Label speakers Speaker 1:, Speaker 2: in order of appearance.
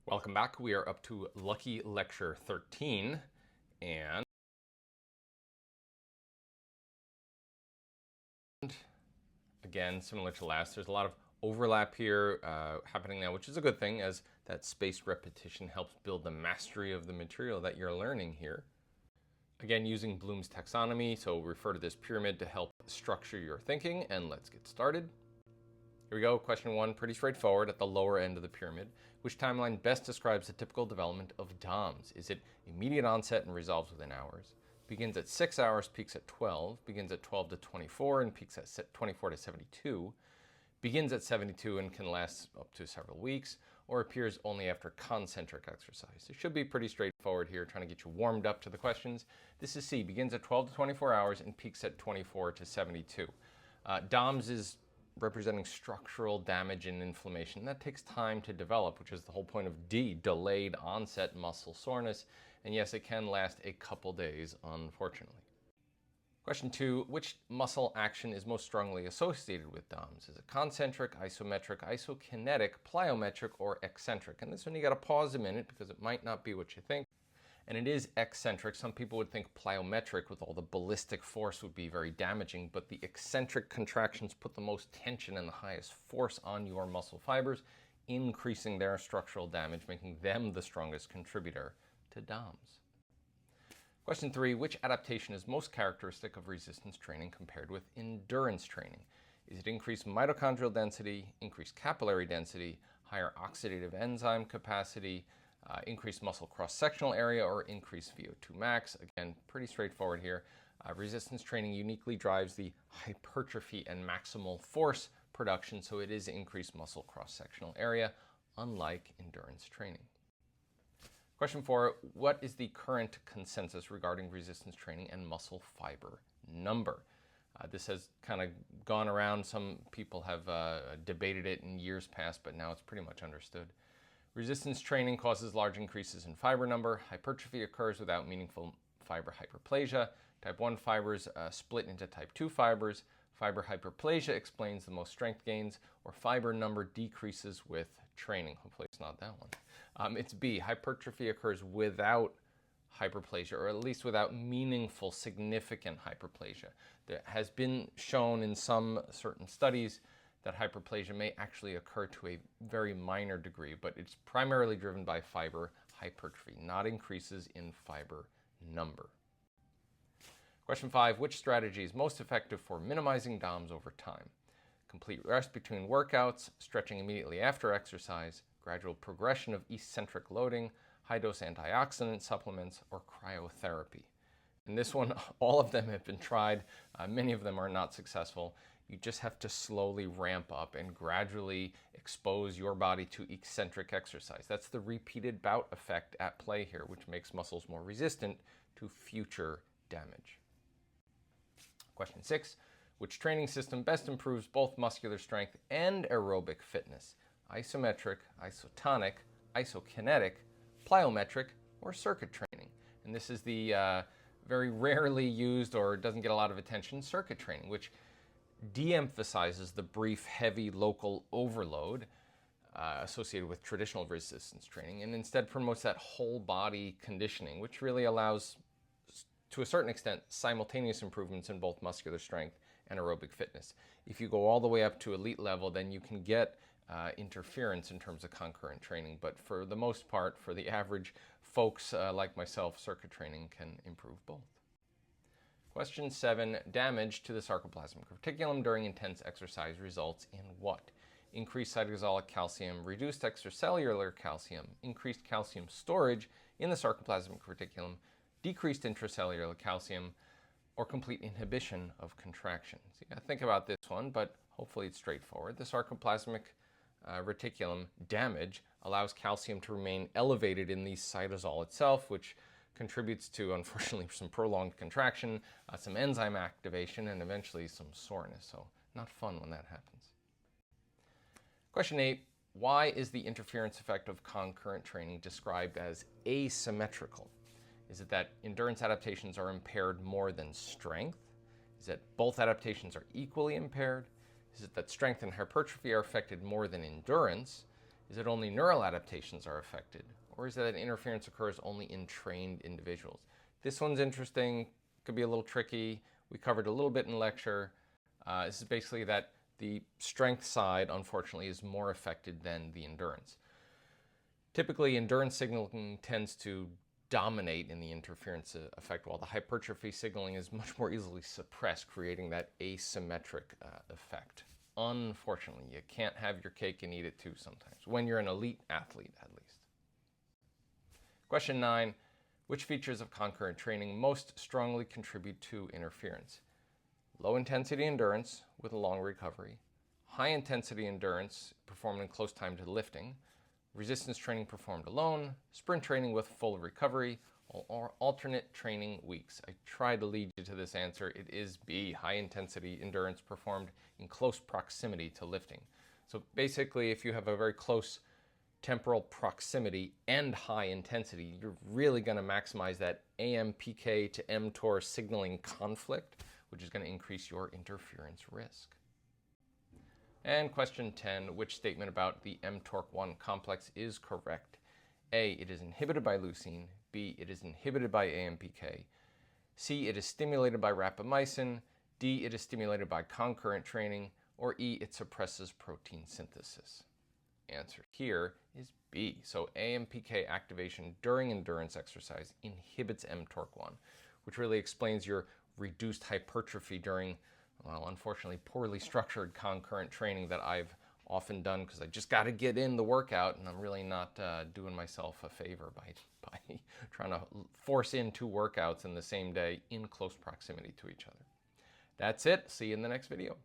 Speaker 1: Welcome back. We are up to Lucky Lecture 13, and again, similar to last, there's a lot of overlap here happening now, which is a good thing, as that spaced repetition helps build the mastery of the material that you're learning here. Again, using Bloom's taxonomy, so refer to this pyramid to help structure your thinking, and let's get started. Here we go, question one, pretty straightforward at the lower end of the pyramid. Which timeline best describes the typical development of DOMS? Is it immediate onset and resolves within hours? Begins at 6 hours, peaks at 12, begins at 12 to 24, and peaks at 24 to 72, begins at 72 and can last up to several weeks, or appears only after concentric exercise. It should be pretty straightforward here, trying to get you warmed up to the questions. This is C, begins at 12 to 24 hours and peaks at 24 to 72. DOMS is representing structural damage and inflammation. That takes time to develop, which is the whole point of D, delayed onset muscle soreness. And yes, it can last a couple days, unfortunately. Question two, which muscle action is most strongly associated with DOMS? Is it concentric, isometric, isokinetic, plyometric, or eccentric? And this one you gotta pause a minute because it might not be what you think. And it is eccentric. Some people would think plyometric with all the ballistic force would be very damaging, but the eccentric contractions put the most tension and the highest force on your muscle fibers, increasing their structural damage, making them the strongest contributor to DOMS. Question three, which adaptation is most characteristic of resistance training compared with endurance training? Is it increased mitochondrial density, increased capillary density, higher oxidative enzyme capacity, increased muscle cross-sectional area, or increased VO2 max? Again, pretty straightforward here. Resistance training uniquely drives the hypertrophy and maximal force production, so it is increased muscle cross-sectional area, unlike endurance training. Question four, what is the current consensus regarding resistance training and muscle fiber number? This has kind of gone around. Some people have debated it in years past, but now it's pretty much understood. Resistance training causes large increases in fiber number. Hypertrophy occurs without meaningful fiber hyperplasia. Type 1 fibers split into type 2 fibers. Fiber hyperplasia explains the most strength gains, or fiber number decreases with training. Hopefully it's not that one. It's B, hypertrophy occurs without hyperplasia, or at least without meaningful, significant hyperplasia. There has been shown in some certain studies that hyperplasia may actually occur to a very minor degree, but it's primarily driven by fiber hypertrophy, not increases in fiber number. Question five, which strategy is most effective for minimizing DOMS over time? Complete rest between workouts, stretching immediately after exercise, gradual progression of eccentric loading, high-dose antioxidant supplements, or cryotherapy. In this one, all of them have been tried. Many of them are not successful. You just have to slowly ramp up and gradually expose your body to eccentric exercise. That's the repeated bout effect at play here, which makes muscles more resistant to future damage. Question six, which training system best improves both muscular strength and aerobic fitness? Isometric, isotonic, isokinetic, plyometric, or circuit training? And this is the very rarely used, or doesn't get a lot of attention, circuit training, which de-emphasizes the brief, heavy local overload associated with traditional resistance training, and instead promotes that whole body conditioning, which really allows, to a certain extent, simultaneous improvements in both muscular strength and aerobic fitness. If you go all the way up to elite level, then you can get interference in terms of concurrent training, but for the most part, for the average folks like myself, circuit training can improve both. Question seven, damage to the sarcoplasmic reticulum during intense exercise results in what? Increased cytosolic calcium, reduced extracellular calcium, increased calcium storage in the sarcoplasmic reticulum, decreased intracellular calcium, or complete inhibition of contraction. So you gotta think about this one, but hopefully it's straightforward. The sarcoplasmic reticulum damage allows calcium to remain elevated in the cytosol itself, which contributes to, unfortunately, some prolonged contraction, some enzyme activation, and eventually some soreness. So not fun when that happens. Question eight, why is the interference effect of concurrent training described as asymmetrical? Is it that endurance adaptations are impaired more than strength? Is it both adaptations are equally impaired? Is it that strength and hypertrophy are affected more than endurance? Is it only neural adaptations are affected? Or is it that interference occurs only in trained individuals? This one's interesting, could be a little tricky. We covered a little bit in lecture. This is basically that the strength side, unfortunately, is more affected than the endurance. Typically, endurance signaling tends to dominate in the interference effect, while the hypertrophy signaling is much more easily suppressed, creating that asymmetric effect. Unfortunately, you can't have your cake and eat it too sometimes, when you're an elite athlete at least. Question 9, which features of concurrent training most strongly contribute to interference? Low intensity endurance with a long recovery, high intensity endurance performed in close time to lifting, resistance training performed alone, sprint training with full recovery, or alternate training weeks. I tried to lead you to this answer. It is B, high intensity endurance performed in close proximity to lifting. So basically, if you have a very close temporal proximity and high intensity, you're really going to maximize that AMPK to mTOR signaling conflict, which is going to increase your interference risk. And question 10, which statement about the mTORC1 complex is correct? A, it is inhibited by leucine. B, it is inhibited by AMPK. C, it is stimulated by rapamycin. D, it is stimulated by concurrent training. Or E, it suppresses protein synthesis. Answer here is B. So AMPK activation during endurance exercise inhibits mTORC1, which really explains your reduced hypertrophy during, well, unfortunately, poorly structured concurrent training that I've often done because I just got to get in the workout, and I'm really not doing myself a favor by trying to force in 2 workouts in the same day in close proximity to each other. That's it. See you in the next video.